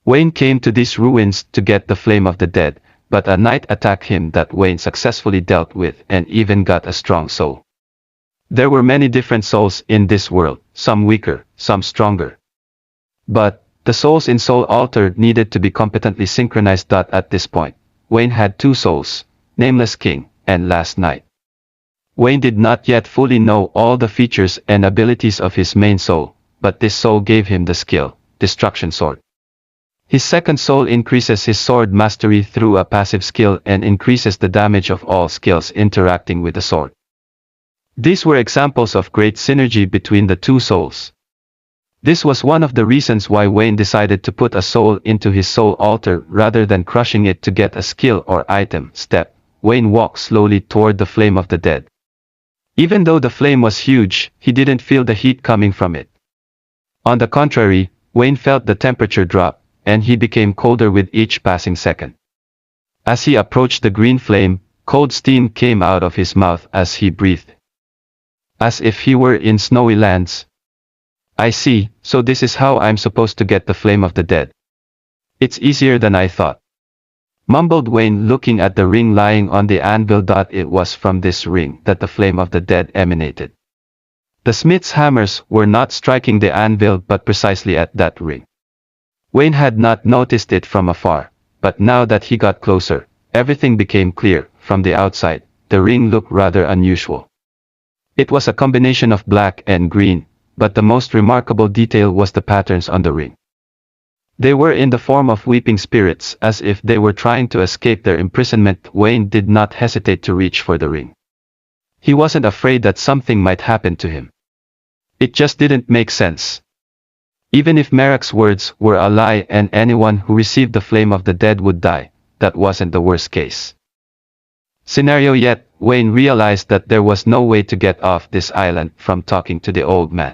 Wayne came to these ruins to get the flame of the dead, but a night attacked him that Wayne successfully dealt with and even got a strong soul. There were many different souls in this world, some weaker, some stronger. But the souls in Soul Altar needed to be competently synchronized. At this point, Wayne had two souls, Nameless King and Last Night. Wayne did not yet fully know all the features and abilities of his main soul, but this soul gave him the skill, Destruction Sword. His second soul increases his sword mastery through a passive skill and increases the damage of all skills interacting with the sword. These were examples of great synergy between the two souls. This was one of the reasons why Wayne decided to put a soul into his soul altar rather than crushing it to get a skill or item. Wayne walked slowly toward the flame of the dead. Even though the flame was huge, he didn't feel the heat coming from it. On the contrary, Wayne felt the temperature drop, and he became colder with each passing second. As he approached the green flame, cold steam came out of his mouth as he breathed. As if he were in snowy lands. I see, so this is how I'm supposed to get the flame of the dead. It's easier than I thought. Mumbled Wayne, looking at the ring lying on the anvil. It was from this ring that the flame of the dead emanated. The smith's hammers were not striking the anvil but precisely at that ring. Wayne had not noticed it from afar, but now that he got closer, everything became clear. From the outside, the ring looked rather unusual. It was a combination of black and green, but the most remarkable detail was the patterns on the ring. They were in the form of weeping spirits, as if they were trying to escape their imprisonment. Wayne did not hesitate to reach for the ring. He wasn't afraid that something might happen to him. It just didn't make sense. Even if Merrick's words were a lie and anyone who received the flame of the dead would die, that wasn't the worst case scenario yet. Wayne realized that there was no way to get off this island from talking to the old man.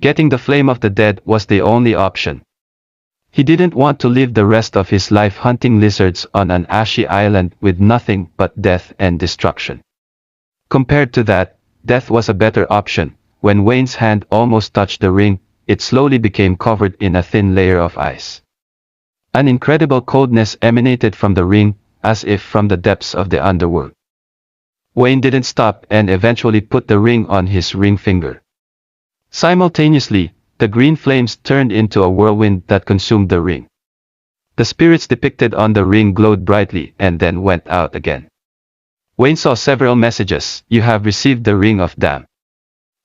Getting the flame of the dead was the only option. He didn't want to live the rest of his life hunting lizards on an ashy island with nothing but death and destruction. Compared to that, death was a better option. When Wayne's hand almost touched the ring, it slowly became covered in a thin layer of ice. An incredible coldness emanated from the ring, as if from the depths of the underworld. Wayne didn't stop and eventually put the ring on his ring finger. Simultaneously, the green flames turned into a whirlwind that consumed the ring. The spirits depicted on the ring glowed brightly and then went out again. Wayne saw several messages. You have received the Ring of Damned.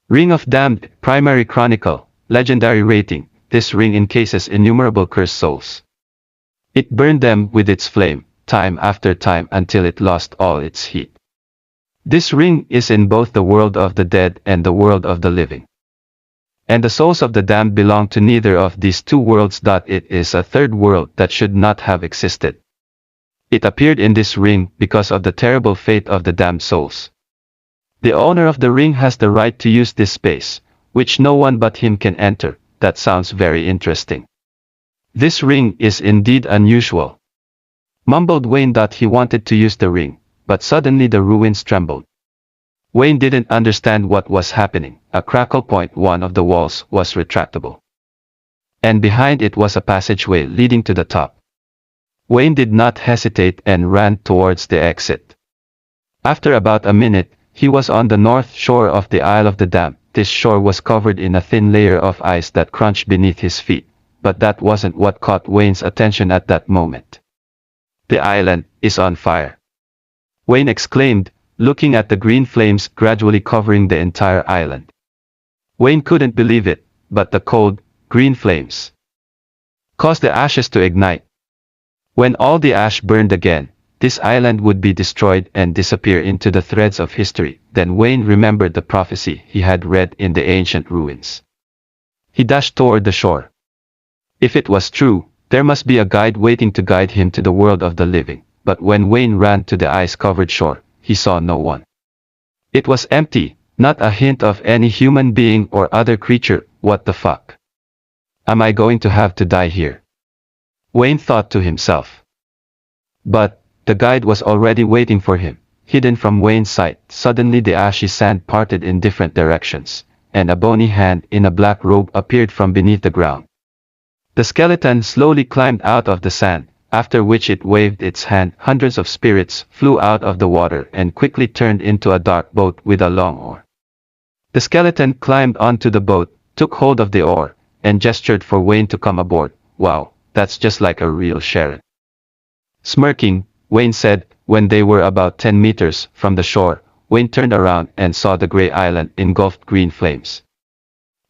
Ring of Damned, Primary Chronicle, Legendary Rating. This ring encases innumerable cursed souls. It burned them with its flame, time after time until it lost all its heat. This ring is in both the world of the dead and the world of the living. And the souls of the damned belong to neither of these two worlds. It is a third world that should not have existed. It appeared in this ring because of the terrible fate of the damned souls. The owner of the ring has the right to use this space, which no one but him can enter. That sounds very interesting. This ring is indeed unusual. Mumbled Wayne. He wanted to use the ring, but suddenly the ruins trembled. Wayne didn't understand what was happening. A crackle point one of the walls was retractable. And behind it was a passageway leading to the top. Wayne did not hesitate and ran towards the exit. After about a minute, he was on the north shore of the Isle of the Damned. This shore was covered in a thin layer of ice that crunched beneath his feet, but that wasn't what caught Wayne's attention at that moment. The island is on fire. Wayne exclaimed, looking at the green flames gradually covering the entire island. Wayne couldn't believe it, but the cold, green flames caused the ashes to ignite. When all the ash burned again, this island would be destroyed and disappear into the threads of history. Then Wayne remembered the prophecy he had read in the ancient ruins. He dashed toward the shore. If it was true, there must be a guide waiting to guide him to the world of the living. But when Wayne ran to the ice-covered shore, he saw no one. It was empty, not a hint of any human being or other creature. What the fuck? Am I going to have to die here? Wayne thought to himself. But the guide was already waiting for him, hidden from Wayne's sight. Suddenly the ashy sand parted in different directions, and a bony hand in a black robe appeared from beneath the ground. The skeleton slowly climbed out of the sand, after which it waved its hand. Hundreds of spirits flew out of the water and quickly turned into a dark boat with a long oar. The skeleton climbed onto the boat, took hold of the oar, and gestured for Wayne to come aboard. Wow, that's just like a real Sharon. Smirking, Wayne said. When they were about 10 meters from the shore, Wayne turned around and saw the gray island engulfed green flames.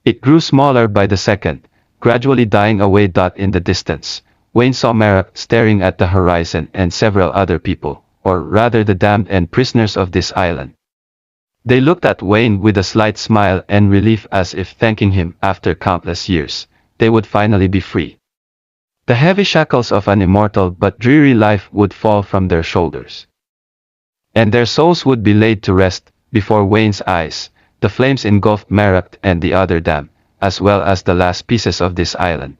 It grew smaller by the second, gradually dying away. In the distance, Wayne saw Mara staring at the horizon and several other people, or rather the damned and prisoners of this island. They looked at Wayne with a slight smile and relief, as if thanking him. After countless years, they would finally be free. The heavy shackles of an immortal but dreary life would fall from their shoulders, and their souls would be laid to rest. Before Wayne's eyes, the flames engulfed Merak and the other dam, as well as the last pieces of this island.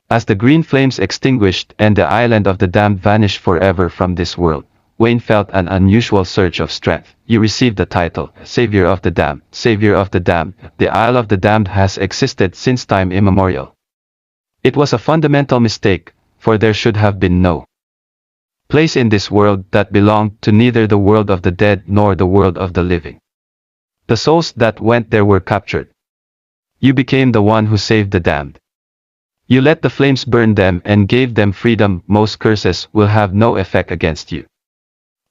As the green flames extinguished and the island of the damned vanished forever from this world, Wayne felt an unusual surge of strength. You received the title, Savior of the Damned. Savior of the Damned. The Isle of the Damned has existed since time immemorial. It was a fundamental mistake, for there should have been no place in this world that belonged to neither the world of the dead nor the world of the living. The souls that went there were captured. You became the one who saved the damned. You let the flames burn them and gave them freedom. Most curses will have no effect against you.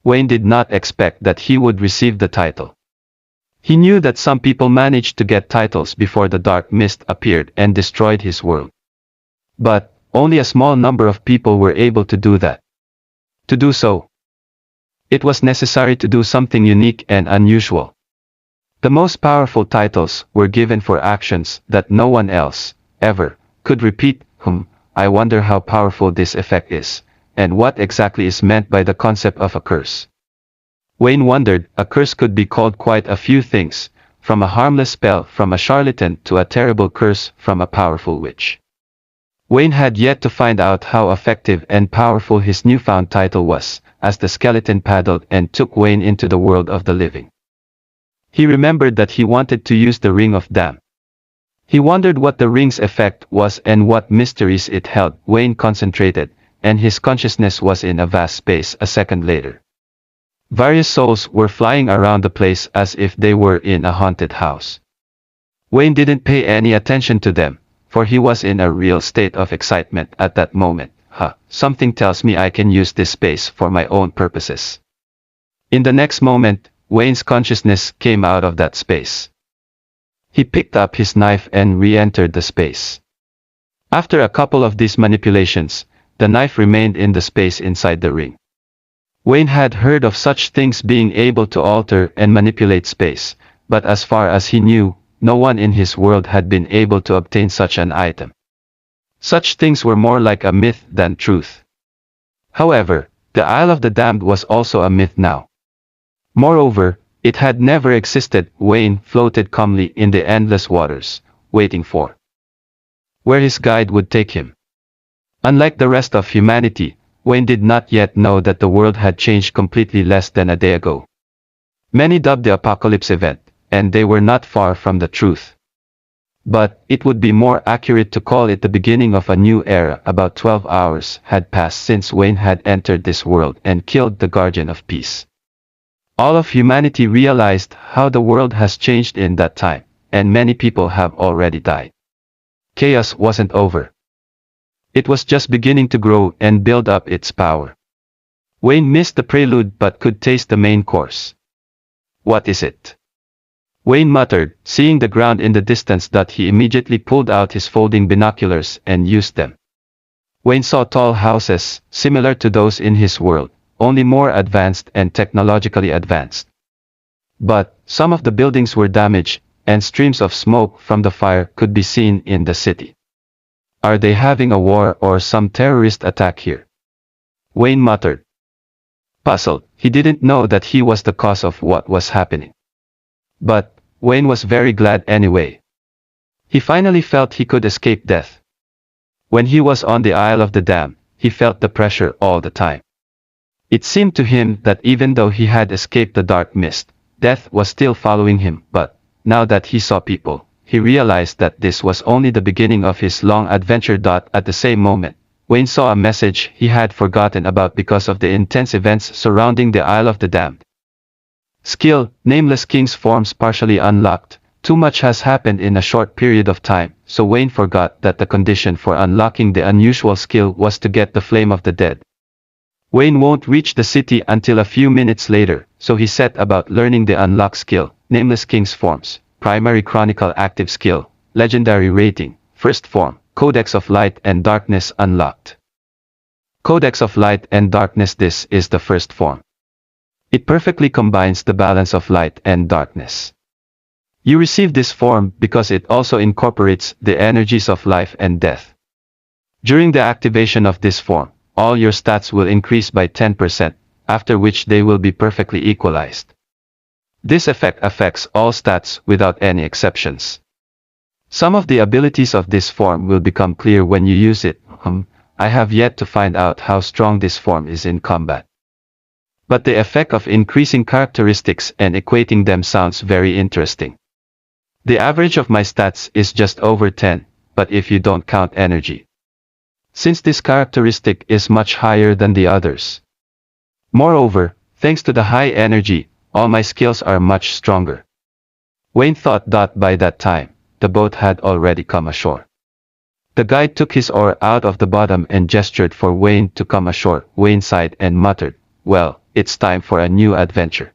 Wayne did not expect that he would receive the title. He knew that some people managed to get titles before the dark mist appeared and destroyed his world. But only a small number of people were able to do that. To do so, it was necessary to do something unique and unusual. The most powerful titles were given for actions that no one else ever could repeat. I wonder how powerful this effect is, and what exactly is meant by the concept of a curse. Wayne wondered. A curse could be called quite a few things, from a harmless spell from a charlatan to a terrible curse from a powerful witch. Wayne had yet to find out how effective and powerful his newfound title was, as the skeleton paddled and took Wayne into the world of the living. He remembered that he wanted to use the Ring of Dam. He wondered what the ring's effect was and what mysteries it held. Wayne concentrated, and his consciousness was in a vast space. A second later, various souls were flying around the place as if they were in a haunted house. Wayne didn't pay any attention to them, for he was in a real state of excitement at that moment. Something tells me I can use this space for my own purposes. In the next moment, Wayne's consciousness came out of that space. He picked up his knife and re-entered the space. After a couple of these manipulations, the knife remained in the space inside the ring. Wayne had heard of such things being able to alter and manipulate space, but as far as he knew, no one in his world had been able to obtain such an item. Such things were more like a myth than truth. However, the Isle of the Damned was also a myth now. Moreover, it had never existed. Wayne floated calmly in the endless waters, waiting for where his guide would take him. Unlike the rest of humanity, Wayne did not yet know that the world had changed completely less than a day ago. Many dubbed the apocalypse event, and they were not far from the truth. But it would be more accurate to call it the beginning of a new era. About 12 hours had passed since Wayne had entered this world and killed the Guardian of Peace. All of humanity realized how the world has changed in that time, and many people have already died. Chaos wasn't over. It was just beginning to grow and build up its power. Wayne missed the prelude but could taste the main course. What is it? Wayne muttered, seeing the ground in the distance. He immediately pulled out his folding binoculars and used them. Wayne saw tall houses, similar to those in his world, only more advanced and technologically advanced. But some of the buildings were damaged, and streams of smoke from the fire could be seen in the city. Are they having a war or some terrorist attack here? Wayne muttered. Puzzled, he didn't know that he was the cause of what was happening. But Wayne was very glad anyway. He finally felt he could escape death. When he was on the Isle of the Damned, he felt the pressure all the time. It seemed to him that even though he had escaped the dark mist, death was still following him. But now that he saw people, he realized that this was only the beginning of his long adventure. At the same moment, Wayne saw a message he had forgotten about because of the intense events surrounding the Isle of the Damned. Skill, Nameless King's forms partially unlocked. Too much has happened in a short period of time, so Wayne forgot that the condition for unlocking the unusual skill was to get the Flame of the Dead. Wayne won't reach the city until a few minutes later, so he set about learning the unlock skill, Nameless King's forms, primary chronicle active skill, legendary rating, first form, Codex of Light and Darkness unlocked. Codex of Light and Darkness. This is the first form. It perfectly combines the balance of light and darkness. You receive this form because it also incorporates the energies of life and death. During the activation of this form, all your stats will increase by 10%, after which they will be perfectly equalized. This effect affects all stats without any exceptions. Some of the abilities of this form will become clear when you use it. I have yet to find out how strong this form is in combat. But the effect of increasing characteristics and equating them sounds very interesting. The average of my stats is just over 10, but if you don't count energy. Since this characteristic is much higher than the others. Moreover, thanks to the high energy, all my skills are much stronger. Wayne thought that by that time, the boat had already come ashore. The guide took his oar out of the bottom and gestured for Wayne to come ashore. Wayne sighed and muttered, "Well, it's time for a new adventure.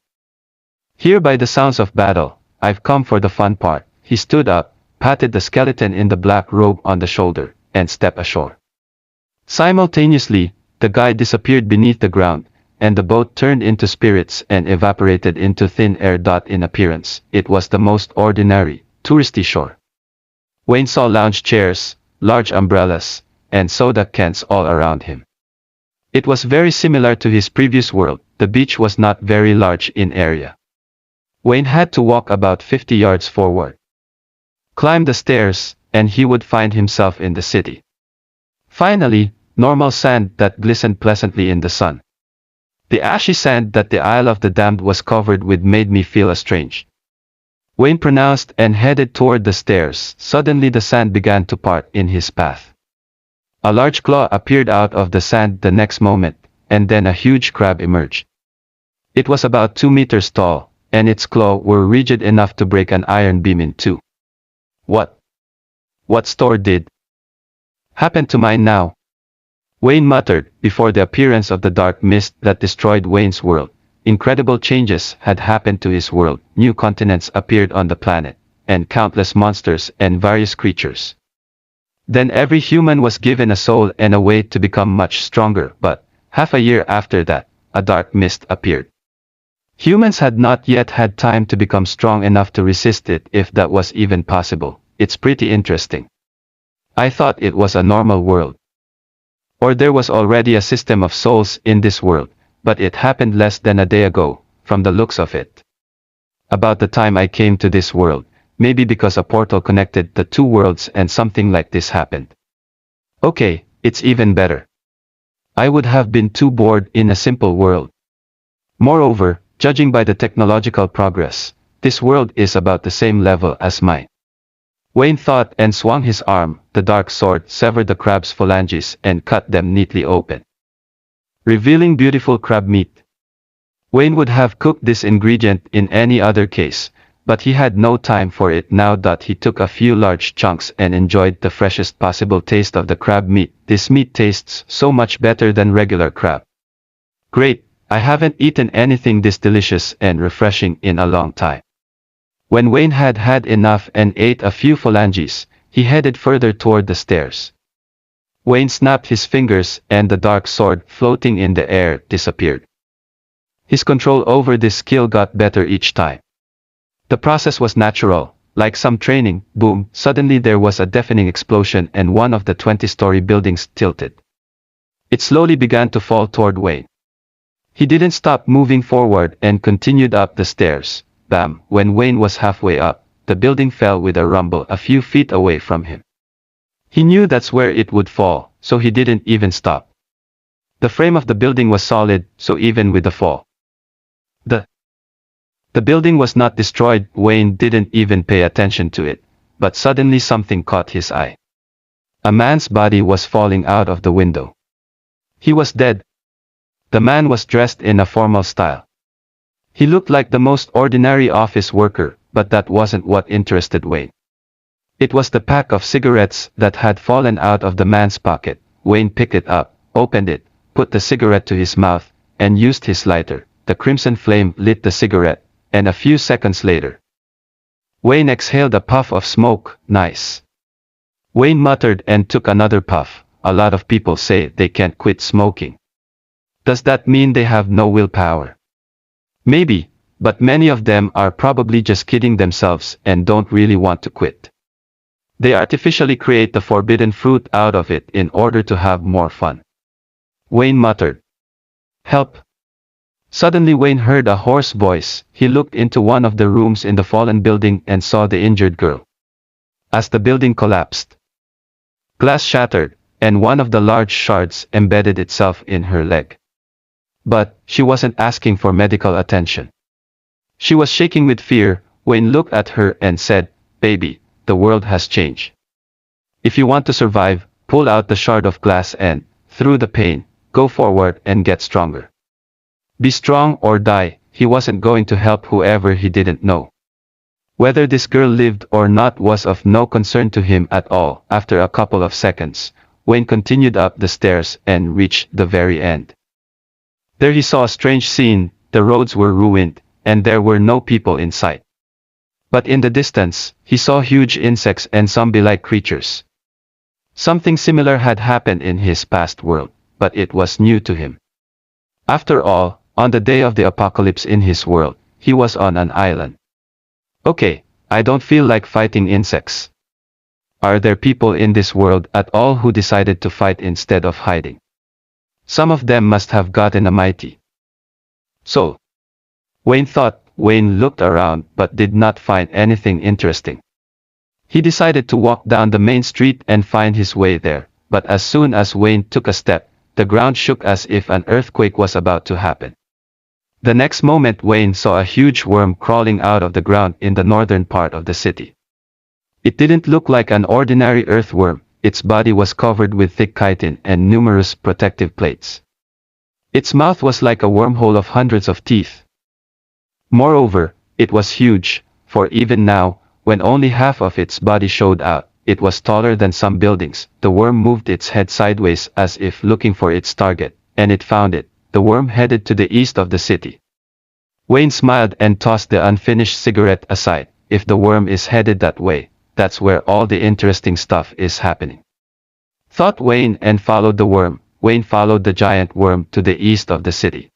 Here by the sounds of battle, I've come for the fun part." He stood up, patted the skeleton in the black robe on the shoulder, and stepped ashore. Simultaneously, the guy disappeared beneath the ground, and the boat turned into spirits and evaporated into thin air. In appearance, it was the most ordinary, touristy shore. Wayne saw lounge chairs, large umbrellas, and soda cans all around him. It was very similar to his previous world. The beach was not very large in area. Wayne had to walk about 50 yards forward, climb the stairs, and he would find himself in the city. Finally, normal sand that glistened pleasantly in the sun. The ashy sand that the Isle of the Damned was covered with made me feel estranged. Wayne pronounced and headed toward the stairs. Suddenly the sand began to part in his path. A large claw appeared out of the sand the next moment, and then a huge crab emerged. It was about 2 meters tall, and its claws were rigid enough to break an iron beam in two. What store did happen to mine now? Wayne muttered. Before the appearance of the dark mist that destroyed Wayne's world, incredible changes had happened to his world. New continents appeared on the planet, and countless monsters and various creatures. Then every human was given a soul and a way to become much stronger. But, half a year after that, a dark mist appeared. Humans had not yet had time to become strong enough to resist it, if that was even possible. It's pretty interesting. I thought it was a normal world. Or there was already a system of souls in this world, but it happened less than a day ago, from the looks of it. About the time I came to this world, maybe because a portal connected the two worlds and something like this happened. Okay, it's even better. I would have been too bored in a simple world. Moreover, judging by the technological progress, this world is about the same level as mine. Wayne thought and swung his arm. The dark sword severed the crab's phalanges and cut them neatly open, revealing beautiful crab meat. Wayne would have cooked this ingredient in any other case, but he had no time for it now. He took a few large chunks and enjoyed the freshest possible taste of the crab meat. This meat tastes so much better than regular crab. Great, I haven't eaten anything this delicious and refreshing in a long time. When Wayne had had enough and ate a few phalanges, he headed further toward the stairs. Wayne snapped his fingers and the dark sword floating in the air disappeared. His control over this skill got better each time. The process was natural, like some training. Boom, suddenly there was a deafening explosion and one of the 20-story buildings tilted. It slowly began to fall toward Wayne. He didn't stop moving forward and continued up the stairs. Bam! When Wayne was halfway up, the building fell with a rumble a few feet away from him. He knew that's where it would fall, so he didn't even stop. The frame of the building was solid, so even with the fall, the building was not destroyed. Wayne didn't even pay attention to it, but suddenly something caught his eye. A man's body was falling out of the window. He was dead. The man was dressed in a formal style. He looked like the most ordinary office worker, but that wasn't what interested Wayne. It was the pack of cigarettes that had fallen out of the man's pocket. Wayne picked it up, opened it, put the cigarette to his mouth, and used his lighter. The crimson flame lit the cigarette, and a few seconds later, Wayne exhaled a puff of smoke. Nice. Wayne muttered and took another puff. A lot of people say they can't quit smoking. Does that mean they have no willpower? Maybe, but many of them are probably just kidding themselves and don't really want to quit. They artificially create the forbidden fruit out of it in order to have more fun. Wayne muttered. Help. Suddenly Wayne heard a hoarse voice. He looked into one of the rooms in the fallen building and saw the injured girl. As the building collapsed, glass shattered, and one of the large shards embedded itself in her leg. But she wasn't asking for medical attention. She was shaking with fear. Wayne looked at her and said, "Baby, the world has changed. If you want to survive, pull out the shard of glass and, through the pain, go forward and get stronger. Be strong or die." He wasn't going to help whoever he didn't know. Whether this girl lived or not was of no concern to him at all. After a couple of seconds, Wayne continued up the stairs and reached the very end. There he saw a strange scene. The roads were ruined, and there were no people in sight. But in the distance, he saw huge insects and zombie-like creatures. Something similar had happened in his past world, but it was new to him. After all, on the day of the apocalypse in his world, he was on an island. Okay, I don't feel like fighting insects. Are there people in this world at all who decided to fight instead of hiding? Some of them must have gotten a mighty soul. Wayne thought. Wayne looked around but did not find anything interesting. He decided to walk down the main street and find his way there, but as soon as Wayne took a step, the ground shook as if an earthquake was about to happen. The next moment Wayne saw a huge worm crawling out of the ground in the northern part of the city. It didn't look like an ordinary earthworm. Its body was covered with thick chitin and numerous protective plates. Its mouth was like a wormhole of hundreds of teeth. Moreover, it was huge, for even now, when only half of its body showed out, it was taller than some buildings. The worm moved its head sideways as if looking for its target, and it found it. The worm headed to the east of the city. Wayne smiled and tossed the unfinished cigarette aside. If the worm is headed that way, that's where all the interesting stuff is happening, thought Wayne, and followed the worm. Wayne followed the giant worm to the east of the city.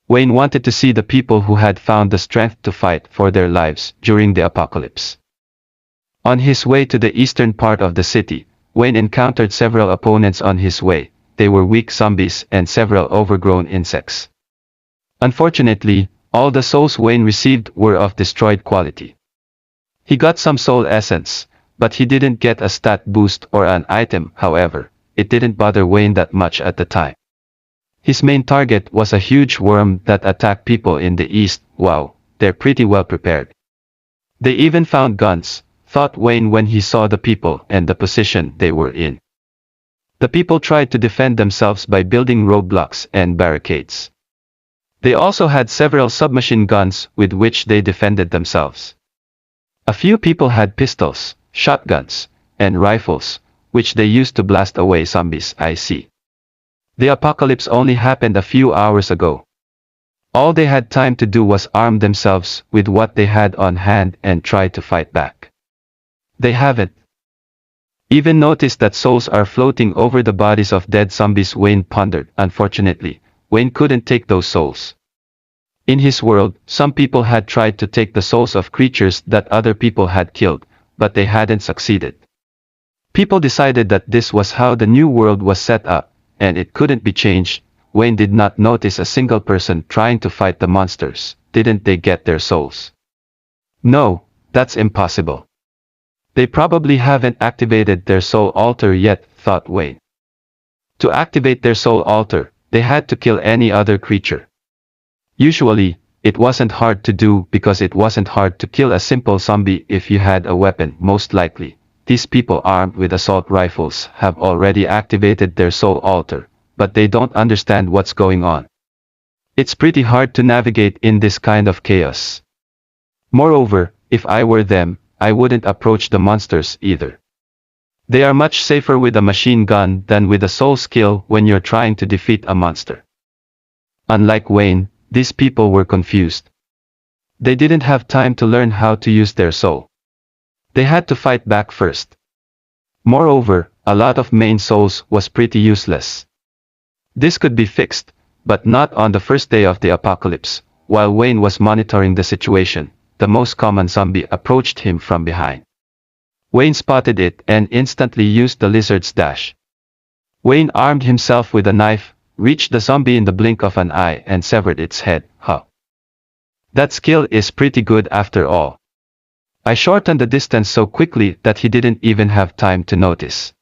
Wayne wanted to see the people who had found the strength to fight for their lives during the apocalypse. On his way to the eastern part of the city, Wayne encountered several opponents on his way. They were weak zombies and several overgrown insects. Unfortunately, all the souls Wayne received were of destroyed quality. He got some soul essence, but he didn't get a stat boost or an item. However, it didn't bother Wayne that much at the time. His main target was a huge worm that attacked people in the east. Wow, they're pretty well prepared. They even found guns, thought Wayne when he saw the people and the position they were in. The people tried to defend themselves by building roadblocks and barricades. They also had several submachine guns with which they defended themselves. A few people had pistols, shotguns, and rifles, which they used to blast away zombies. I see. The apocalypse only happened a few hours ago. All they had time to do was arm themselves with what they had on hand and try to fight back. They haven't even noticed that souls are floating over the bodies of dead zombies. Wayne pondered. Unfortunately, Wayne couldn't take those souls. In his world, some people had tried to take the souls of creatures that other people had killed, but they hadn't succeeded. People decided that this was how the new world was set up, and it couldn't be changed. Wayne did not notice a single person trying to fight the monsters. Didn't they get their souls? No, that's impossible. They probably haven't activated their soul altar yet, thought Wayne. To activate their soul altar, they had to kill any other creature. Usually, It wasn't hard to do because it wasn't hard to kill a simple zombie if you had a weapon. Most likely, these people armed with assault rifles have already activated their soul altar, but they don't understand what's going on. It's pretty hard to navigate in this kind of chaos. Moreover, if I were them, I wouldn't approach the monsters either. They are much safer with a machine gun than with a soul skill when you're trying to defeat a monster. Unlike Wayne, these people were confused. They didn't have time to learn how to use their soul. They had to fight back first. Moreover, a lot of main souls was pretty useless. This could be fixed, but not on the first day of the apocalypse. While Wayne was monitoring the situation, the most common zombie approached him from behind. Wayne spotted it and instantly used the lizard's dash. Wayne armed himself with a knife, reached the zombie in the blink of an eye and severed its head. That skill is pretty good after all. I shortened the distance so quickly that he didn't even have time to notice.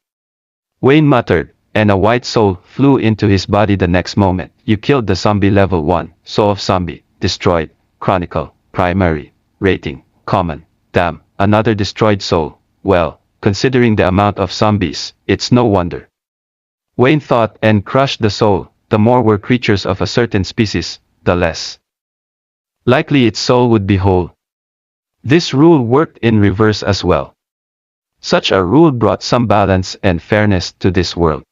Wayne muttered, and a white soul flew into his body the next moment. You killed the zombie level 1, soul of zombie, destroyed, chronicle, primary, rating, common, damn, another destroyed soul. Well, considering the amount of zombies, it's no wonder. Wayne thought and crushed the soul. The more were creatures of a certain species, the less likely its soul would be whole. This rule worked in reverse as well. Such a rule brought some balance and fairness to this world.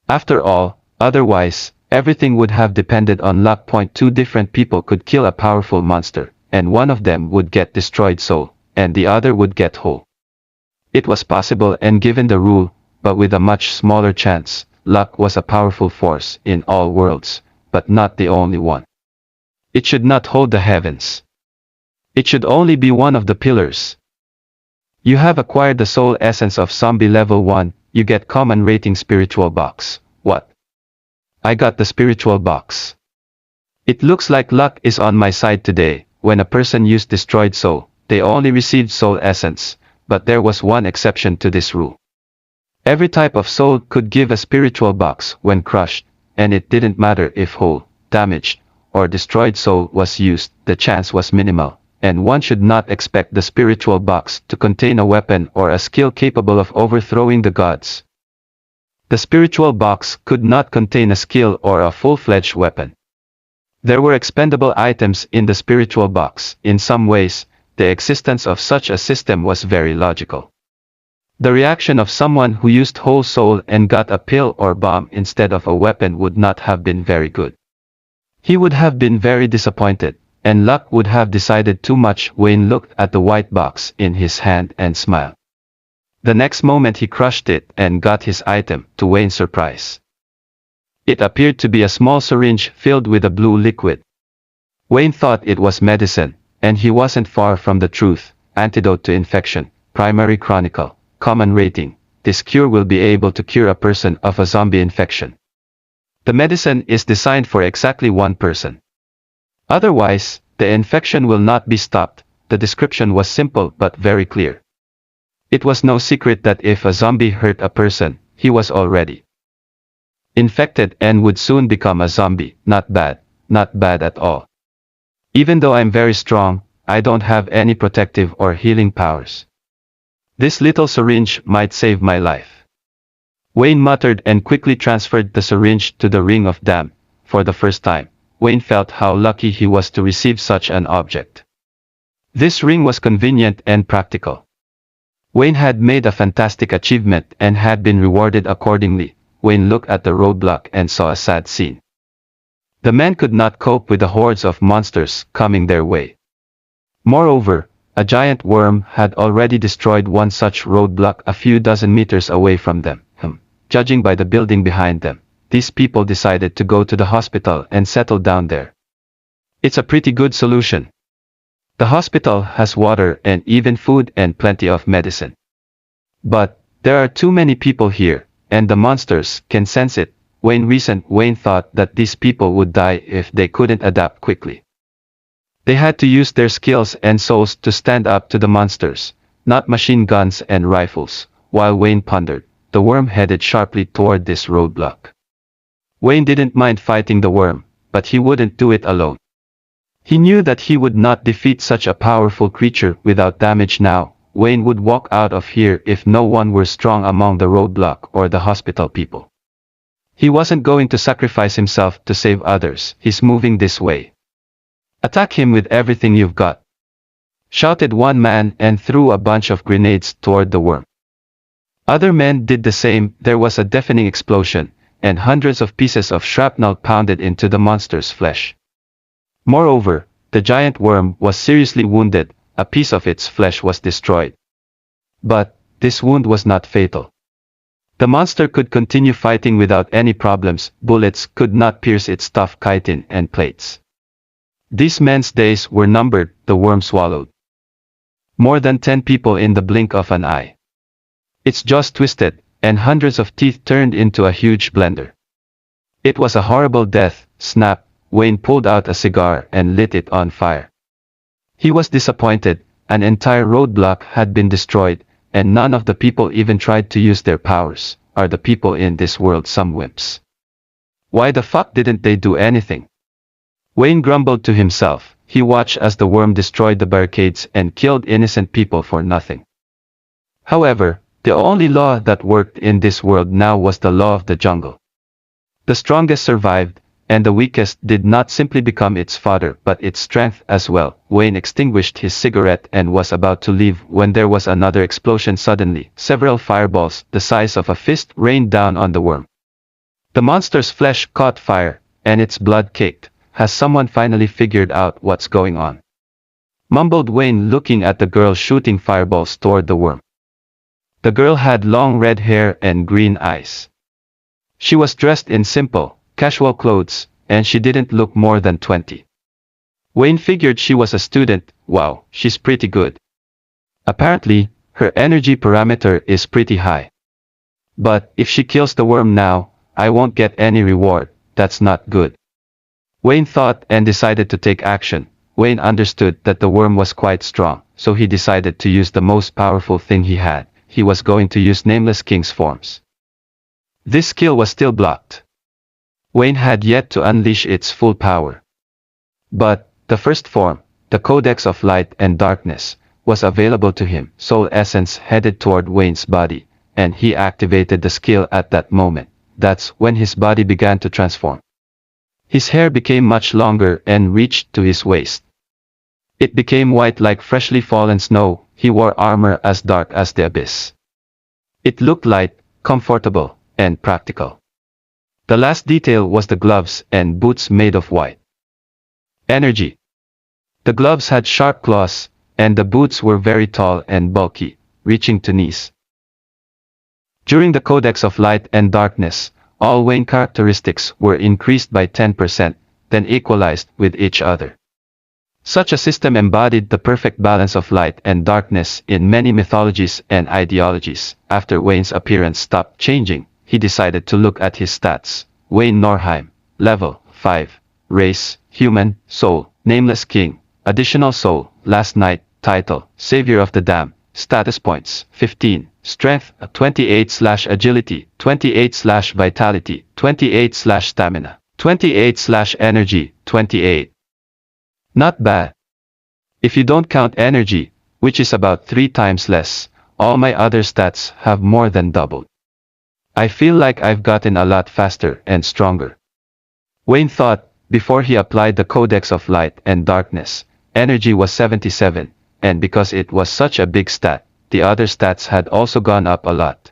After all, otherwise, everything would have depended on luck. Two different people could kill a powerful monster, and one of them would get destroyed soul, and the other would get whole. It was possible and given the rule, but with a much smaller chance. Luck was a powerful force in all worlds, but not the only one. It should not hold the heavens. It should only be one of the pillars. You have acquired the soul essence of zombie level 1, you get common rating spiritual box. What? I got the spiritual box. It looks like luck is on my side today. When a person used destroyed soul, they only received soul essence, but there was one exception to this rule. Every type of soul could give a spiritual box when crushed, and it didn't matter if whole, damaged, or destroyed soul was used, the chance was minimal, and one should not expect the spiritual box to contain a weapon or a skill capable of overthrowing the gods. The spiritual box could not contain a skill or a full-fledged weapon. There were expendable items in the spiritual box. In some ways, the existence of such a system was very logical. The reaction of someone who used whole soul and got a pill or bomb instead of a weapon would not have been very good. He would have been very disappointed, and luck would have decided too much. Wayne looked at the white box in his hand and smiled. The next moment he crushed it and got his item, to Wayne's surprise. It appeared to be a small syringe filled with a blue liquid. Wayne thought it was medicine, and he wasn't far from the truth. Antidote to infection, primary chronicle, common rating. This cure will be able to cure a person of a zombie infection. The medicine is designed for exactly one person. Otherwise, the infection will not be stopped. The description was simple but very clear. It was no secret that if a zombie hurt a person, he was already infected and would soon become a zombie. Not bad at all. Even though I'm very strong, I don't have any protective or healing powers. This little syringe might save my life. Wayne muttered and quickly transferred the syringe to the ring of damn. For the first time, Wayne felt how lucky he was to receive such an object. This ring was convenient and practical. Wayne had made a fantastic achievement and had been rewarded accordingly. Wayne looked at the roadblock and saw a sad scene. The men could not cope with the hordes of monsters coming their way. Moreover, a giant worm had already destroyed one such roadblock a few dozen meters away from them. Judging by the building behind them, these people decided to go to the hospital and settle down there. It's a pretty good solution. The hospital has water and even food and plenty of medicine. But there are too many people here, and the monsters can sense it. Wayne thought that these people would die if they couldn't adapt quickly. They had to use their skills and souls to stand up to the monsters, not machine guns and rifles. While Wayne pondered, the worm headed sharply toward this roadblock. Wayne didn't mind fighting the worm, but he wouldn't do it alone. He knew that he would not defeat such a powerful creature without damage now. Wayne would walk out of here if no one were strong among the roadblock or the hospital people. He wasn't going to sacrifice himself to save others. He's moving this way. Attack him with everything you've got, shouted one man and threw a bunch of grenades toward the worm. Other men did the same. There was a deafening explosion, and hundreds of pieces of shrapnel pounded into the monster's flesh. Moreover, the giant worm was seriously wounded. A piece of its flesh was destroyed. But this wound was not fatal. The monster could continue fighting without any problems. Bullets could not pierce its tough chitin and plates. These men's days were numbered. The worm swallowed more than 10 people in the blink of an eye. Its jaws twisted, and hundreds of teeth turned into a huge blender. It was a horrible death. Snap. Wayne pulled out a cigar and lit it on fire. He was disappointed. An entire roadblock had been destroyed, and none of the people even tried to use their powers. Are the people in this world some wimps? Why the fuck didn't they do anything? Wayne grumbled to himself. He watched as the worm destroyed the barricades and killed innocent people for nothing. However, the only law that worked in this world now was the law of the jungle. The strongest survived, and the weakest did not simply become its fodder but its strength as well. Wayne extinguished his cigarette and was about to leave when there was another explosion. Suddenly, several fireballs the size of a fist rained down on the worm. The monster's flesh caught fire, and its blood caked. Has someone finally figured out what's going on? Mumbled Wayne, looking at the girl shooting fireballs toward the worm. The girl had long red hair and green eyes. She was dressed in simple, casual clothes, and she didn't look more than 20. Wayne figured she was a student. Wow, she's pretty good. Apparently, her energy parameter is pretty high. But if she kills the worm now, I won't get any reward. That's not good. Wayne thought and decided to take action. Wayne understood that the worm was quite strong, so he decided to use the most powerful thing he had. He was going to use Nameless King's forms. This skill was still blocked. Wayne had yet to unleash its full power. But the first form, the Codex of Light and Darkness, was available to him. Soul Essence headed toward Wayne's body, and he activated the skill at that moment. That's when his body began to transform. His hair became much longer and reached to his waist. It became white like freshly fallen snow. He wore armor as dark as the abyss. It looked light, comfortable, and practical. The last detail was the gloves and boots made of white energy. The gloves had sharp claws, and the boots were very tall and bulky, reaching to knees. During the Codex of Light and Darkness, all Wayne characteristics were increased by 10%, then equalized with each other. Such a system embodied the perfect balance of light and darkness in many mythologies and ideologies. After Wayne's appearance stopped changing, he decided to look at his stats. Wayne Norheim, level 5, race, human, soul, Nameless King, additional soul, last night, title, Savior of the Damned, status points, 15, strength, 28/agility, 28/vitality, 28/stamina, 28/energy, 28. Not bad. If you don't count energy, which is about 3 times less, all my other stats have more than doubled. I feel like I've gotten a lot faster and stronger. Wayne thought. Before he applied the Codex of Light and Darkness, energy was 77, and because it was such a big stat, the other stats had also gone up a lot.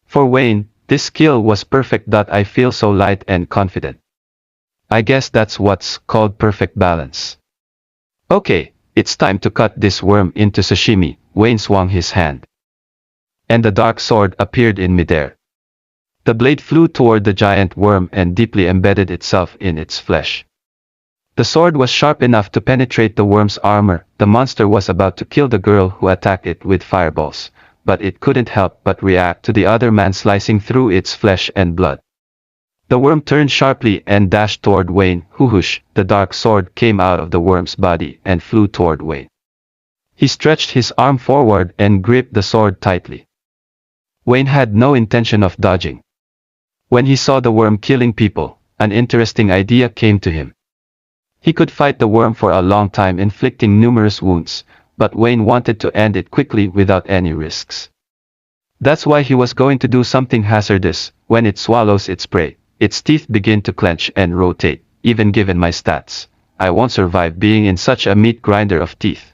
For Wayne, this skill was perfect. I feel so light and confident. I guess that's what's called perfect balance. Okay, it's time to cut this worm into sashimi. Wayne swung his hand, and the dark sword appeared in midair. The blade flew toward the giant worm and deeply embedded itself in its flesh. The sword was sharp enough to penetrate the worm's armor. The monster was about to kill the girl who attacked it with fireballs, but it couldn't help but react to the other man slicing through its flesh and blood. The worm turned sharply and dashed toward Wayne. Whoosh! The dark sword came out of the worm's body and flew toward Wayne. He stretched his arm forward and gripped the sword tightly. Wayne had no intention of dodging. When he saw the worm killing people, an interesting idea came to him. He could fight the worm for a long time, inflicting numerous wounds, but Wayne wanted to end it quickly without any risks. That's why he was going to do something hazardous. When it swallows its prey, its teeth begin to clench and rotate. Even given my stats, I won't survive being in such a meat grinder of teeth.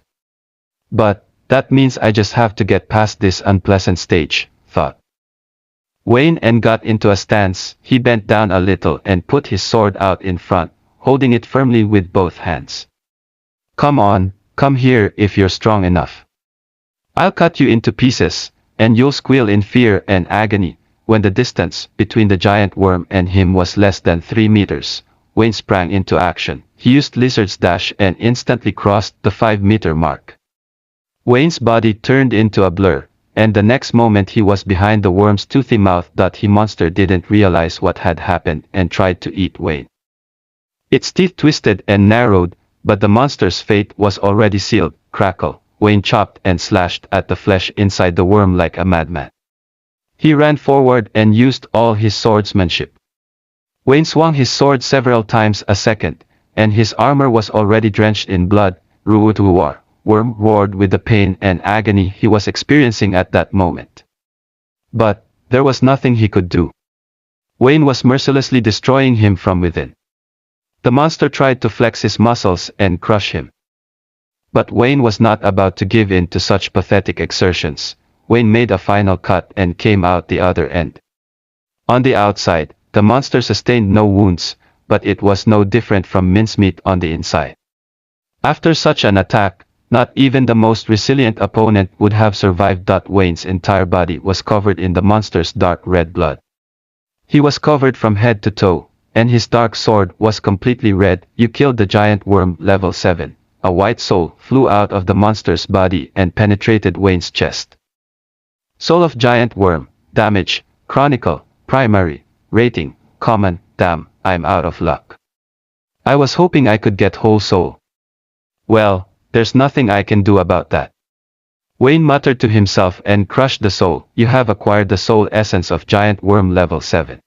But that means I just have to get past this unpleasant stage, thought Wayne, and got into a stance. He bent down a little and put his sword out in front, holding it firmly with both hands. Come on, come here if you're strong enough. I'll cut you into pieces, and you'll squeal in fear and agony. When the distance between the giant worm and him was less than 3 meters, Wayne sprang into action. He used Lizard's dash and instantly crossed the 5-meter mark. Wayne's body turned into a blur, and the next moment he was behind the worm's toothy mouth. The monster didn't realize what had happened and tried to eat Wayne. Its teeth twisted and narrowed, but the monster's fate was already sealed. Crackle! Wayne chopped and slashed at the flesh inside the worm like a madman. He ran forward and used all his swordsmanship. Wayne swung his sword several times a second, and his armor was already drenched in blood. Ruutuwar! Worm roared with the pain and agony he was experiencing at that moment. But there was nothing he could do. Wayne was mercilessly destroying him from within. The monster tried to flex his muscles and crush him. But Wayne was not about to give in to such pathetic exertions. Wayne made a final cut and came out the other end. On the outside, the monster sustained no wounds, but it was no different from mincemeat on the inside. After such an attack, not even the most resilient opponent would have survived. Wayne's entire body was covered in the monster's dark red blood. He was covered from head to toe, and his dark sword was completely red. You killed the giant worm, level 7. A white soul flew out of the monster's body and penetrated Wayne's chest. Soul of giant worm, damage, chronicle, primary, rating, common. Damn, I'm out of luck. I was hoping I could get whole soul. Well, there's nothing I can do about that. Wayne muttered to himself and crushed the soul. You have acquired the soul essence of giant worm, level 7.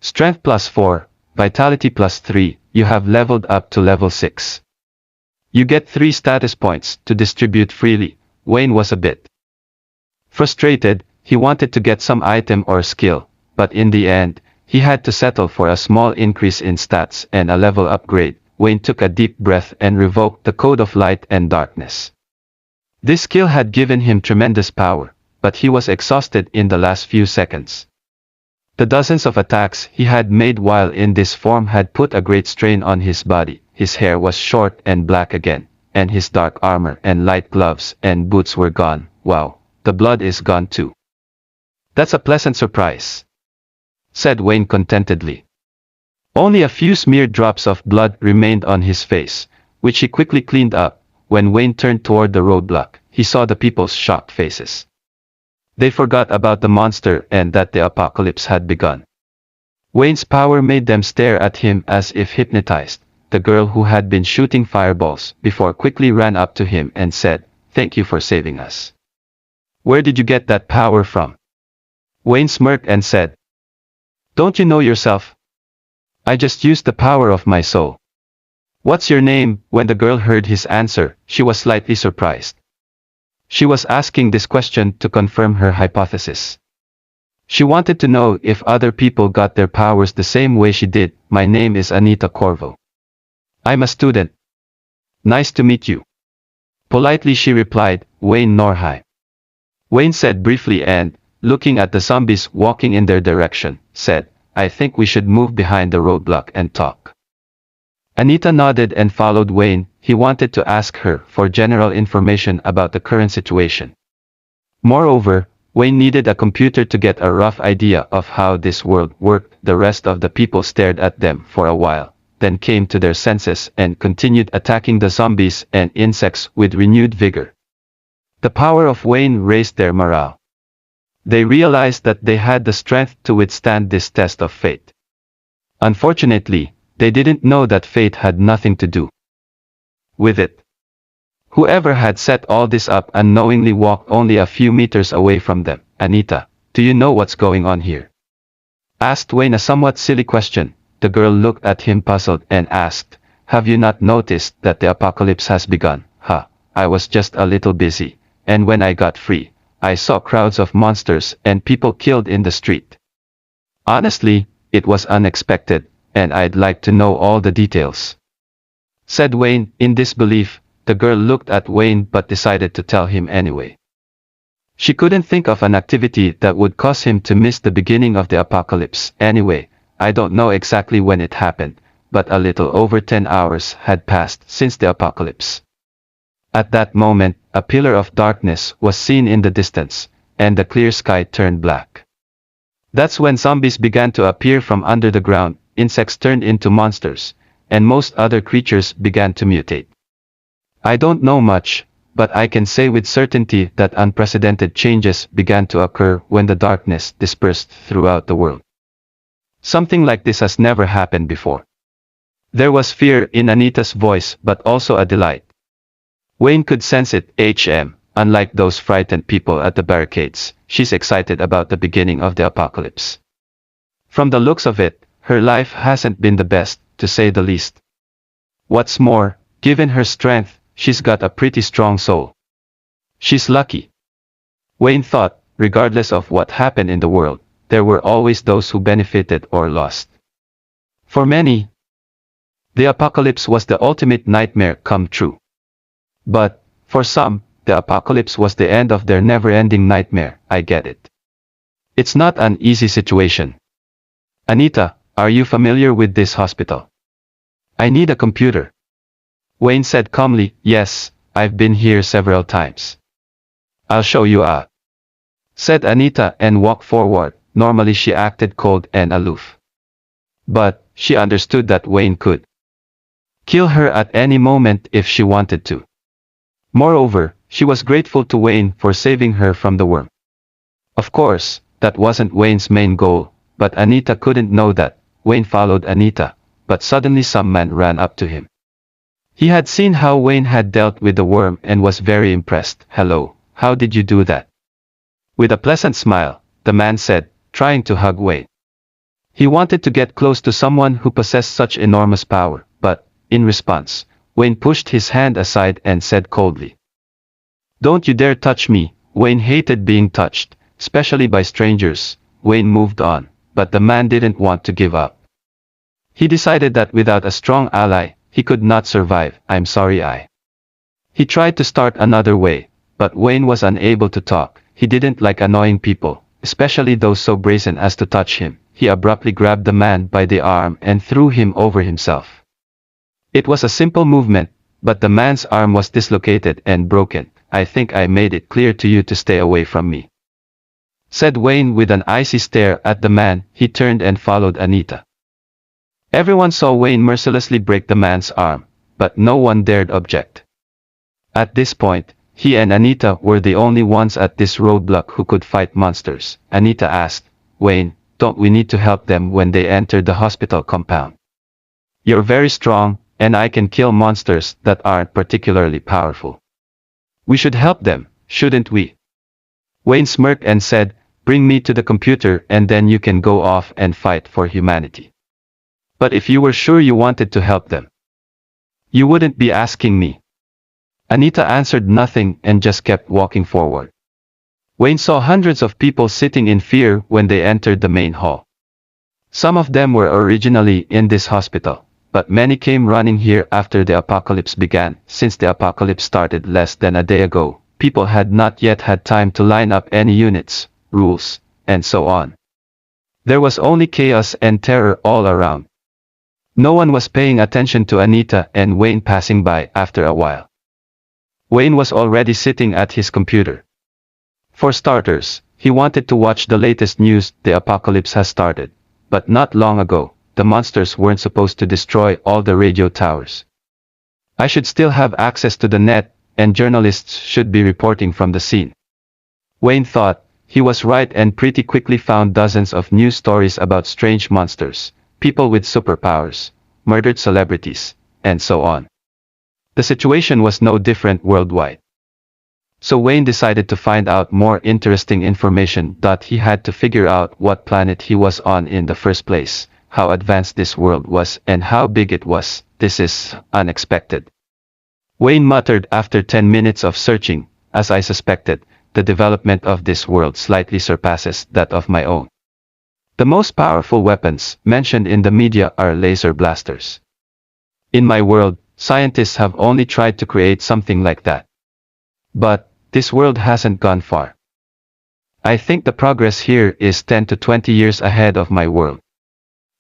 Strength +4, vitality +3, you have leveled up to level 6. You get 3 status points to distribute freely. Wayne was a bit frustrated. He wanted to get some item or skill, but in the end, he had to settle for a small increase in stats and a level upgrade. Wayne took a deep breath and revoked the Code of Light and Darkness. This skill had given him tremendous power, but he was exhausted in the last few seconds. The dozens of attacks he had made while in this form had put a great strain on his body. His hair was short and black again, and his dark armor and light gloves and boots were gone. Wow, the blood is gone too. That's a pleasant surprise, said Wayne contentedly. Only a few smeared drops of blood remained on his face, which he quickly cleaned up. When Wayne turned toward the roadblock, he saw the people's shocked faces. They forgot about the monster and that the apocalypse had begun. Wayne's power made them stare at him as if hypnotized. The girl who had been shooting fireballs before quickly ran up to him and said, "Thank you for saving us." "Where did you get that power from?" Wayne smirked and said, "Don't you know yourself? I just used the power of my soul." "What's your name?" When the girl heard his answer, she was slightly surprised. She was asking this question to confirm her hypothesis. She wanted to know if other people got their powers the same way she did. "My name is Anita Corvo. I'm a student." "Nice to meet you." Politely she replied, "Wayne Norhai." Wayne said briefly and, looking at the zombies walking in their direction, said, "I think we should move behind the roadblock and talk." Anita nodded and followed Wayne. He wanted to ask her for general information about the current situation. Moreover, Wayne needed a computer to get a rough idea of how this world worked. The rest of the people stared at them for a while, then came to their senses and continued attacking the zombies and insects with renewed vigor. The power of Wayne raised their morale. They realized that they had the strength to withstand this test of fate. Unfortunately, they didn't know that fate had nothing to do with it. Whoever had set all this up unknowingly walked only a few meters away from them. "Anita, do you know what's going on here?" asked Wayne, a somewhat silly question. The girl looked at him puzzled and asked, have you not noticed that the apocalypse has begun? Ha, I was just a little busy, and when I got free, I saw crowds of monsters and people killed in the street. Honestly, it was unexpected, and I'd like to know all the details," said Wayne. In disbelief, the girl looked at Wayne but decided to tell him anyway. She couldn't think of an activity that would cause him to miss the beginning of the apocalypse. "Anyway, I don't know exactly when it happened, but a little over 10 hours had passed since the apocalypse. At that moment, a pillar of darkness was seen in the distance, and the clear sky turned black. That's when zombies began to appear from under the ground, insects turned into monsters, and most other creatures began to mutate. I don't know much, but I can say with certainty that unprecedented changes began to occur when the darkness dispersed throughout the world. Something like this has never happened before." There was fear in Anita's voice but also a delight. Wayne could sense it. Unlike those frightened people at the barricades, she's excited about the beginning of the apocalypse. From the looks of it, her life hasn't been the best, to say the least. What's more, given her strength, she's got a pretty strong soul. She's lucky. Wayne thought, regardless of what happened in the world, there were always those who benefited or lost. For many, the apocalypse was the ultimate nightmare come true. But, for some, the apocalypse was the end of their never-ending nightmare. I get it. It's not an easy situation. "Anita, are you familiar with this hospital?" "I need a computer," Wayne said calmly. "Yes, I've been here several times." "I'll show you out," said Anita and walked forward. Normally she acted cold and aloof. But, she understood that Wayne could kill her at any moment if she wanted to. Moreover, she was grateful to Wayne for saving her from the worm. Of course, that wasn't Wayne's main goal, but Anita couldn't know that. Wayne followed Anita, but suddenly some man ran up to him. He had seen how Wayne had dealt with the worm and was very impressed. "Hello, how did you do that?" With a pleasant smile, the man said, trying to hug Wayne. He wanted to get close to someone who possessed such enormous power, but, in response, Wayne pushed his hand aside and said coldly, "Don't you dare touch me." Wayne hated being touched, especially by strangers. Wayne moved on, but the man didn't want to give up. He decided that without a strong ally, he could not survive. "I'm sorry, He tried to start another way, but Wayne was unable to talk. He didn't like annoying people, especially those so brazen as to touch him. He abruptly grabbed the man by the arm and threw him over himself. It was a simple movement, but the man's arm was dislocated and broken. "I think I made it clear to you to stay away from me," said Wayne with an icy stare at the man. He turned and followed Anita. Everyone saw Wayne mercilessly break the man's arm, but no one dared object. At this point, he and Anita were the only ones at this roadblock who could fight monsters. Anita asked, "Wayne, don't we need to help them when they enter the hospital compound? You're very strong, and I can kill monsters that aren't particularly powerful. We should help them, shouldn't we?" Wayne smirked and said, "Bring me to the computer and then you can go off and fight for humanity. But if you were sure you wanted to help them, you wouldn't be asking me." Anita answered nothing and just kept walking forward. Wayne saw hundreds of people sitting in fear when they entered the main hall. Some of them were originally in this hospital, but many came running here after the apocalypse began. Since the apocalypse started less than a day ago, people had not yet had time to line up any units, rules, and so on. There was only chaos and terror all around. No one was paying attention to Anita and Wayne passing by. After a while, Wayne was already sitting at his computer. For starters, he wanted to watch the latest news. The apocalypse has started, but not long ago, the monsters weren't supposed to destroy all the radio towers. I should still have access to the net, and journalists should be reporting from the scene. Wayne thought. He was right and pretty quickly found dozens of news stories about strange monsters, people with superpowers, murdered celebrities, and so on. The situation was no different worldwide. So Wayne decided to find out more interesting information. He had to figure out what planet he was on in the first place, how advanced this world was and how big it was. this is unexpected. Wayne muttered after 10 minutes of searching. As I suspected, the development of this world slightly surpasses that of my own. The most powerful weapons mentioned in the media are laser blasters. In my world, scientists have only tried to create something like that. But this world hasn't gone far. I think the progress here is 10 to 20 years ahead of my world.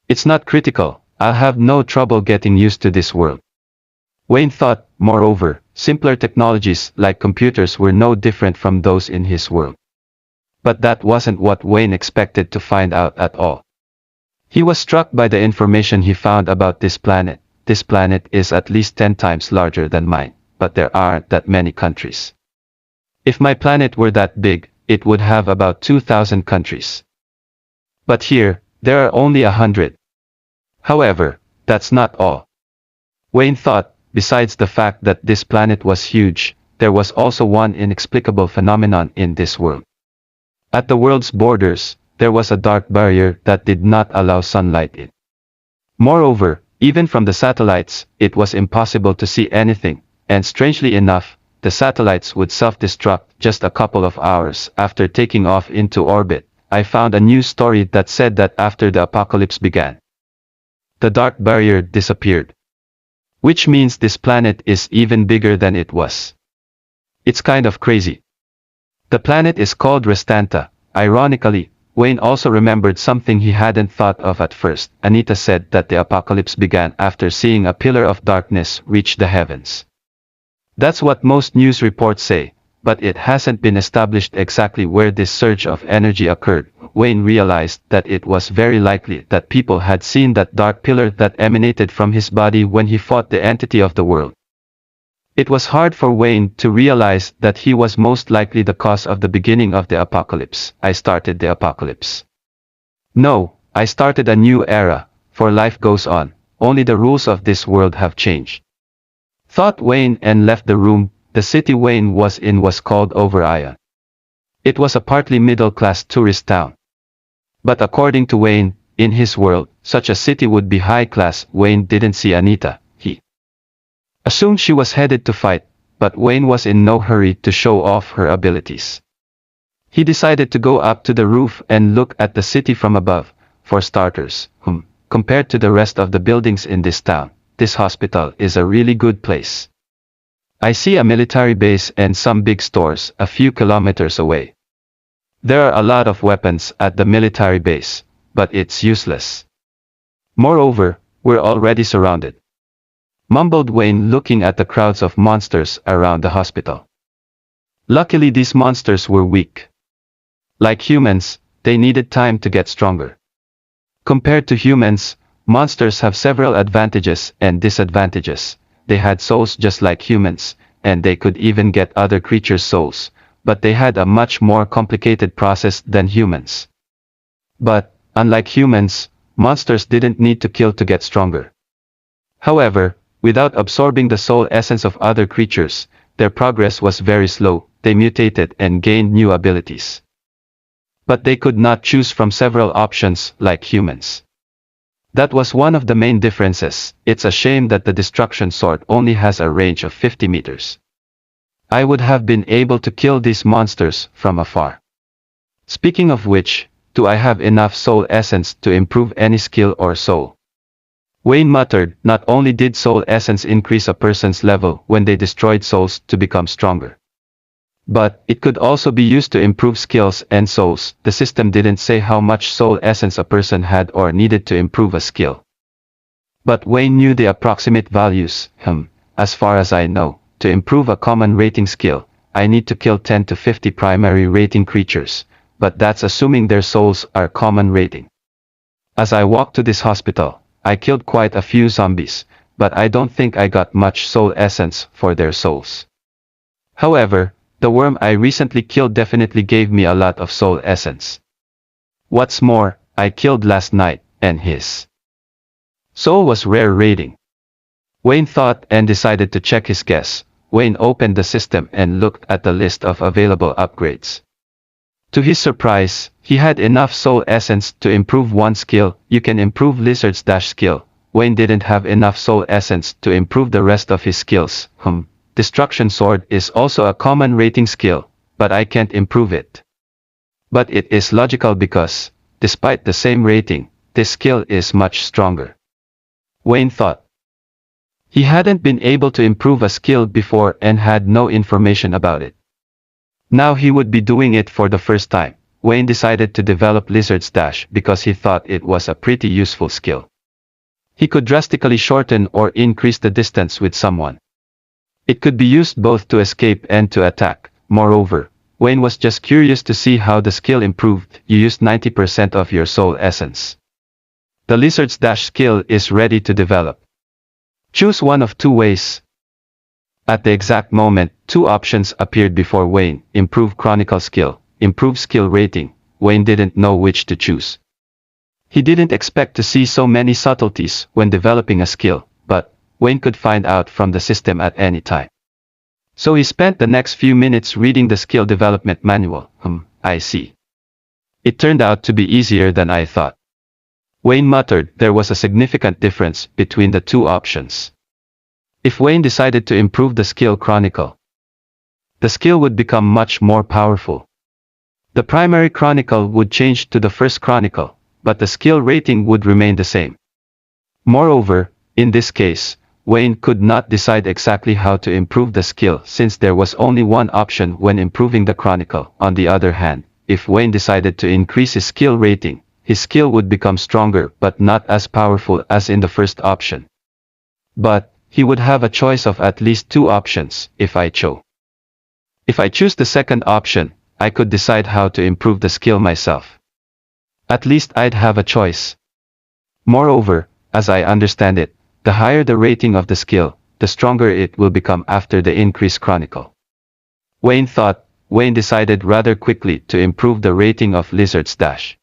It's not critical, I'll have no trouble getting used to this world. Wayne thought, moreover, simpler technologies like computers were no different from those in his world. But that wasn't what Wayne expected to find out at all. He was struck by the information he found about this planet. This planet is at least 10 times larger than mine, but there aren't that many countries. If my planet were that big, it would have about 2,000 countries. But here, there are only 100. However, that's not all. Wayne thought, besides the fact that this planet was huge, there was also one inexplicable phenomenon in this world. At the world's borders, there was a dark barrier that did not allow sunlight in. Moreover, even from the satellites, it was impossible to see anything, and strangely enough, the satellites would self-destruct just a couple of hours after taking off into orbit. I found a news story that said that after the apocalypse began, the dark barrier disappeared. Which means this planet is even bigger than it was. It's kind of crazy. The planet is called Restanta. Ironically, Wayne also remembered something he hadn't thought of at first. Anita said that the apocalypse began after seeing a pillar of darkness reach the heavens. That's what most news reports say, but it hasn't been established exactly where this surge of energy occurred. Wayne realized that it was very likely that people had seen that dark pillar that emanated from his body when he fought the entity of the world. It was hard for Wayne to realize that he was most likely the cause of the beginning of the apocalypse. I started the apocalypse. No, I started a new era, for life goes on, only the rules of this world have changed. Thought Wayne and left the room. The city Wayne was in was called Overion. It was a partly middle-class tourist town. But according to Wayne, in his world, such a city would be high-class. Wayne didn't see Anita. He assumed she was headed to fight, but Wayne was in no hurry to show off her abilities. He decided to go up to the roof and look at the city from above. For starters, compared to the rest of the buildings in this town, this hospital is a really good place. I see a military base and some big stores a few kilometers away. There are a lot of weapons at the military base, but it's useless. Moreover, we're already surrounded. Mumbled Wayne, looking at the crowds of monsters around the hospital. Luckily these monsters were weak. Like humans, they needed time to get stronger. Compared to humans, monsters have several advantages and disadvantages. They had souls just like humans, and they could even get other creatures' souls, but they had a much more complicated process than humans. But, unlike humans, monsters didn't need to kill to get stronger. However, without absorbing the soul essence of other creatures, their progress was very slow. They mutated and gained new abilities. But they could not choose from several options like humans. That was one of the main differences. It's a shame that the destruction sword only has a range of 50 meters. I would have been able to kill these monsters from afar. Speaking of which, do I have enough soul essence to improve any skill or soul? Wayne muttered. Not only did soul essence increase a person's level when they destroyed souls to become stronger, but it could also be used to improve skills and souls. The system didn't say how much soul essence a person had or needed to improve a skill. But Wayne knew the approximate values. As far as I know, to improve a common rating skill, I need to kill 10 to 50 primary rating creatures, but that's assuming their souls are common rating. As I walked to this hospital, I killed quite a few zombies, but I don't think I got much soul essence for their souls. However, the worm I recently killed definitely gave me a lot of soul essence. What's more, I killed last night, and his soul was rare rating. Wayne thought and decided to check his guess. Wayne opened the system and looked at the list of available upgrades. To his surprise, he had enough soul essence to improve one skill. You can improve Lizard's dash skill, Wayne didn't have enough soul essence to improve the rest of his skills. Destruction Sword is also a common rating skill, but I can't improve it. But it is logical because, despite the same rating, this skill is much stronger. Wayne thought. He hadn't been able to improve a skill before and had no information about it. Now he would be doing it for the first time. Wayne decided to develop Lizard's Dash because he thought it was a pretty useful skill. He could drastically shorten or increase the distance with someone. It could be used both to escape and to attack. Moreover, Wayne was just curious to see how the skill improved. You used 90% of your soul essence. The Lizard's Dash skill is ready to develop. Choose one of two ways. At the exact moment, two options appeared before Wayne: improve chronicle skill, improve skill rating. Wayne didn't know which to choose. He didn't expect to see so many subtleties when developing a skill, but Wayne could find out from the system at any time. So he spent the next few minutes reading the skill development manual. I see. It turned out to be easier than I thought. Wayne muttered. There was a significant difference between the two options. If Wayne decided to improve the skill Chronicle, the skill would become much more powerful. The primary Chronicle would change to the first Chronicle, but the skill rating would remain the same. Moreover, in this case, Wayne could not decide exactly how to improve the skill since there was only one option when improving the Chronicle. On the other hand, if Wayne decided to increase his skill rating, his skill would become stronger but not as powerful as in the first option. But he would have a choice of at least two options if I chose. If I choose the second option, I could decide how to improve the skill myself. At least I'd have a choice. Moreover, as I understand it, the higher the rating of the skill, the stronger it will become after the increased Chronicle. Wayne thought. Wayne decided rather quickly to improve the rating of Lizard's Dash.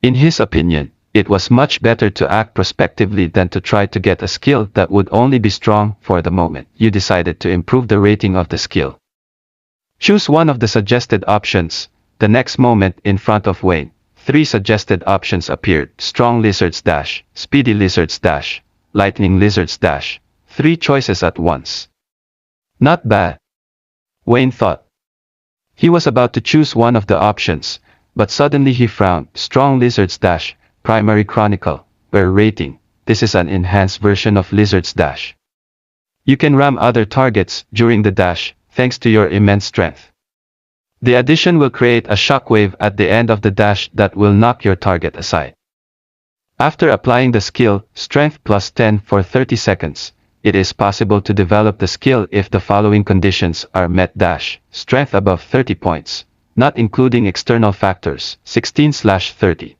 In his opinion, it was much better to act prospectively than to try to get a skill that would only be strong for the moment. You decided to improve the rating of the skill. Choose one of the suggested options. The next moment, in front of Wayne, three suggested options appeared: Strong Lizard's Dash, Speedy Lizard's Dash, Lightning Lizard's Dash. 3 choices at once. Not bad, Wayne thought. He was about to choose one of the options, but suddenly he frowned. Strong Lizard's Dash, Primary Chronicle, Rare Rating. This is an enhanced version of Lizard's Dash. You can ram other targets during the dash, thanks to your immense strength. The addition will create a shockwave at the end of the dash that will knock your target aside. After applying the skill, Strength plus 10 for 30 seconds, it is possible to develop the skill if the following conditions are met: Strength above 30 points, not including external factors, 16/30.